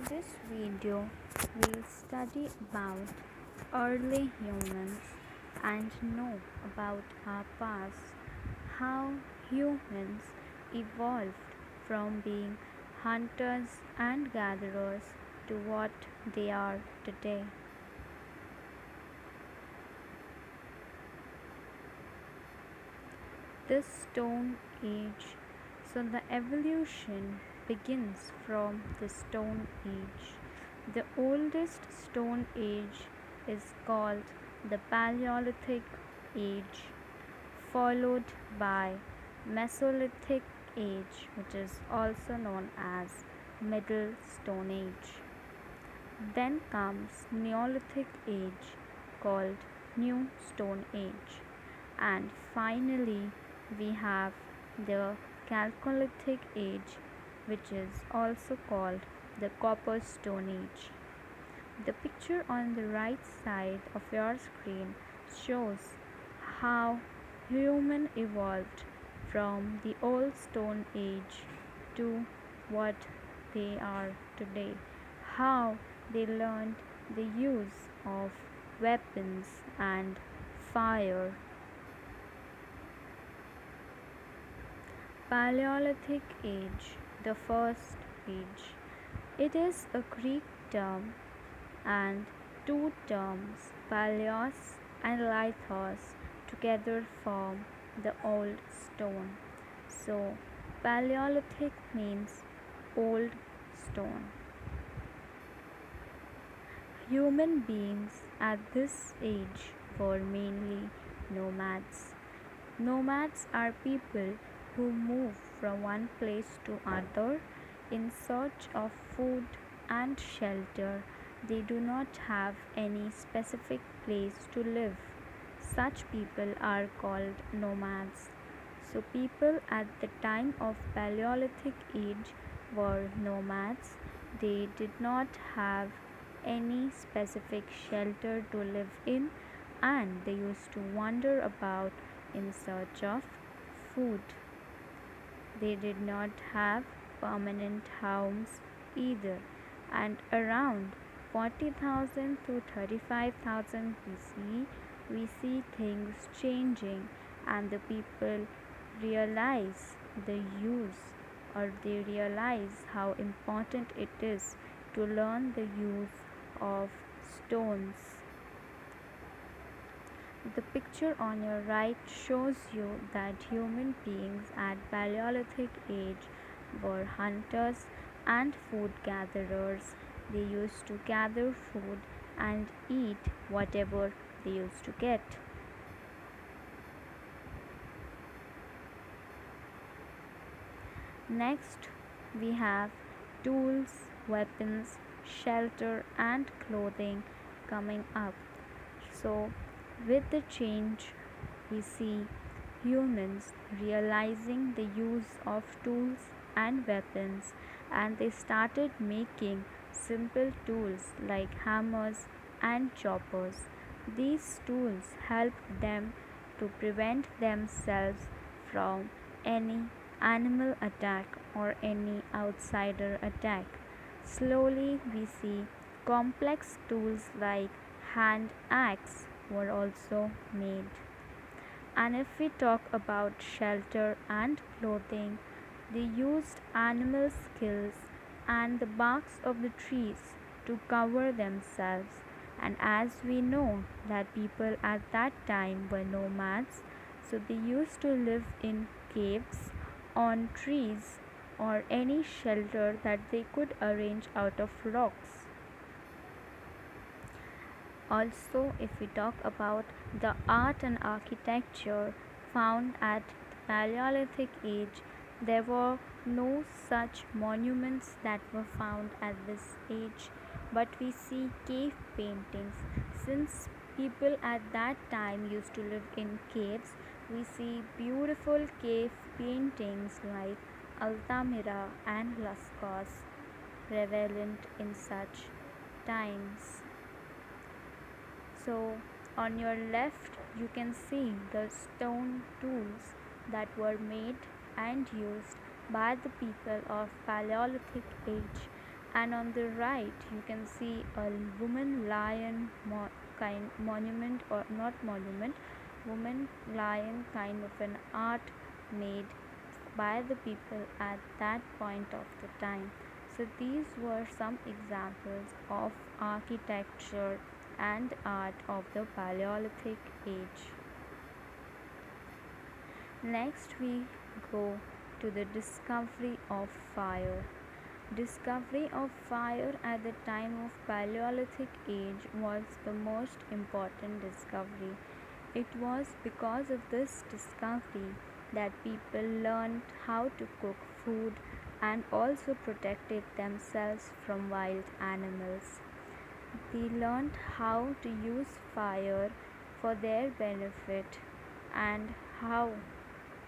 In this video, we'll study about early humans and know about our past, how humans evolved from being hunters and gatherers to what they are today. The Stone Age. So, the evolution begins from the Stone Age. The oldest Stone Age is called the Paleolithic Age, followed by Mesolithic Age, which is also known as Middle Stone Age. Then comes Neolithic Age, called New Stone Age, and finally we have the Chalcolithic Age, which is also called the Copper Stone Age. The picture on the right side of your screen shows how human evolved from the old Stone Age to what they are today, how they learned the use of weapons and fire. Paleolithic Age, the first age. It is a Greek term and two terms, paleos and lithos, together form the old stone. So, Paleolithic means old stone. Human beings at this age were mainly nomads. Nomads are people who move from one place to another in search of food and shelter. They do not have any specific place to live. Such people are called nomads. So, people at the time of Paleolithic Age were nomads. They did not have any specific shelter to live in, and they used to wander about in search of food. They did not have permanent homes either, and around 40,000 to 35,000 BC, we see things changing, and the people realize the use, or they realize how important it is to learn the use of stones. The picture on your right shows you that human beings at Paleolithic Age were hunters and food gatherers. They used to gather food and eat whatever they used to get. Next, we have tools, weapons, shelter, and clothing coming up. So, with the change, we see humans realizing the use of tools and weapons, and they started making simple tools like hammers and choppers. These tools helped them to prevent themselves from any animal attack or any outsider attack. Slowly, we see complex tools like hand axe were also made. And if we talk about shelter and clothing, they used animal skills and the barks of the trees to cover themselves. And as we know that people at that time were nomads, so they used to live in caves, on trees, or any shelter that they could arrange out of rocks. Also, if we talk about the art and architecture found at the Paleolithic Age, there were no such monuments that were found at this age, but we see cave paintings. Since people at that time used to live in caves, we see beautiful cave paintings like Altamira and Lascaux prevalent in such times. So, on your left, you can see the stone tools that were made and used by the people of Paleolithic Age, And on the right you can see a woman lion kind monument, or not monument, woman lion kind of an art made by the people at that point of the time. So these were some examples of architecture and art of the Paleolithic age. Next we go to the discovery of fire. Discovery of fire at the time of Paleolithic age was the most important discovery. It was because of this discovery that people learned how to cook food and also protected themselves from wild animals. They learned how to use fire for their benefit and how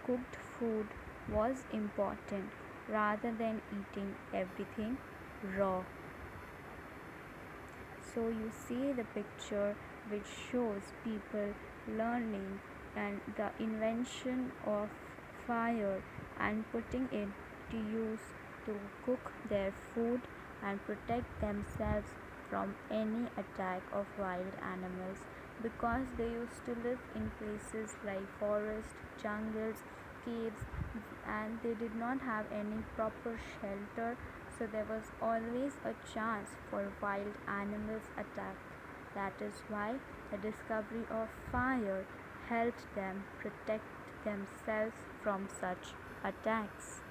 cooked food was important rather than eating everything raw. So you see the picture which shows people learning and the invention of fire and putting it to use to cook their food and protect themselves from any attack of wild animals, because they used to live in places like forests, jungles, caves, and they did not have any proper shelter, so there was always a chance for wild animals attack. That is why the discovery of fire helped them protect themselves from such attacks.